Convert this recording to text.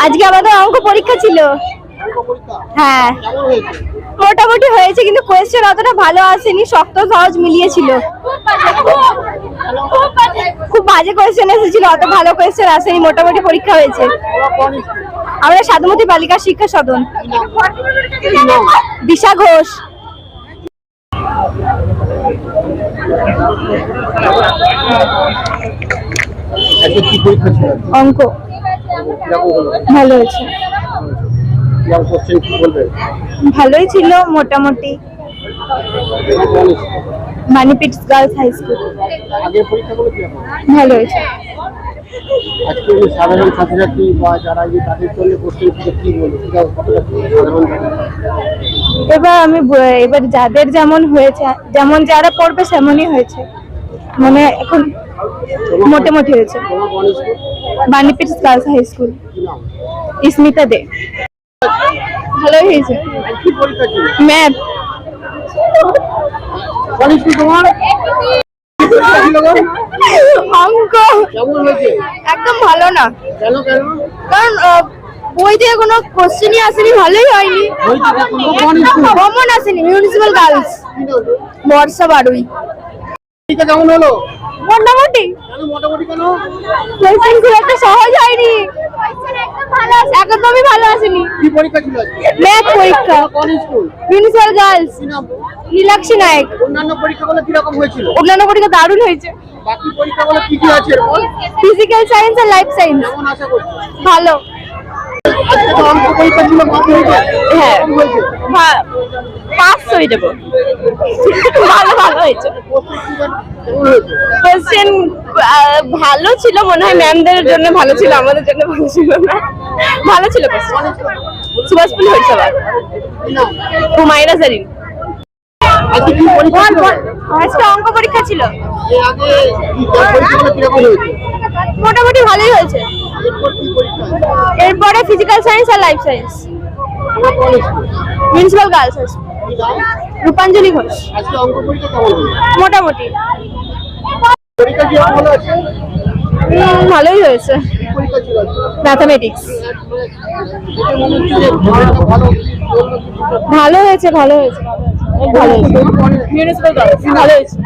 আজকে আমাদের অঙ্ক পরীক্ষা ছিল। হ্যাঁ মোটামুটি হয়েছে, কিন্তু কোয়েশ্চেন অতটা ভালো আসেনি, শক্ত সহজ মিলিয়েছিল। খুব বাজে কোয়েশ্চেন এসেছিল, অত ভালো কোয়েশ্চেন আসেনি, মোটামুটি পরীক্ষা হয়েছে। আমরা সাধুমতি বালিকা শিক্ষা সদন। দিশা ঘোষ। অঙ্ক ভালো হয়েছে, ভালোই ছিল মোটামুটি। মানিপিট গার্লস হাই স্কুল। ভালো হয়েছে। সাধারণ ছাত্রছাত্রী বা যারা তাদের জন্য প্রস্তুতি কি বলবো? এবার যাদের যেমন হয়েছে, যেমন যারা পড়বে সেমনই হয়েছে, মানে এখন মোটামুটি হয়েছে। Banipith girls high school. Smita De. ভালোই হয়েছে। ম্যাথ। অঙ্ক একদম ভালো না। কারণ বই থেকে কোনো কোশ্চেনই আসেনি, ভালোই হয়নি। কমন আসেনি। মিউনিসিপাল গার্লস বর্ষা বারুই। কেমন হলো? মোটামুটি। কোশ্চেন খুব একটা সহজ হয়নি, একদমই ভালো আসেনি। কি পরীক্ষা ছিল? ম্যাথ পরীক্ষা। Municipal girls. নীলাক্ষী নায়ক। অন্যান্য পরীক্ষাগুলো কিরকম হয়েছিল? অন্যান্য পরীক্ষা দারুণ হয়েছে। বাকি পরীক্ষাগুলো কি কি আছে? ফিজিক্যাল সায়েন্স আর লাইফ সায়েন্স। কেমন আশা করছো? ভালো। আজকে তো অঙ্ক পরীক্ষা ছিল, হ্যাঁ পাস হয়ে যাবো। ভালো হয়েছে। কোশ্চেন ভালো ছিল মনে হয়, ম্যামদের জন্য ভালো ছিল, আমাদের জন্য ভালো ছিল না। ভালো ছিল কোশ্চেন। সুভাষপুর হরিসভা। হুমায়রা জারিন। আজকে অঙ্ক পরীক্ষা ছিল। মোটামুটি ভালোই হয়েছে। এরপরে ফিজিক্যাল সায়েন্স আর life science. Municipal girls. Rupanjali Ghosh. মোটামুটি ভালোই হয়েছে। ম্যাথামেটিক্স। ভালো হয়েছে। মিউনিসিপাল গার্লস ভালো হয়েছে।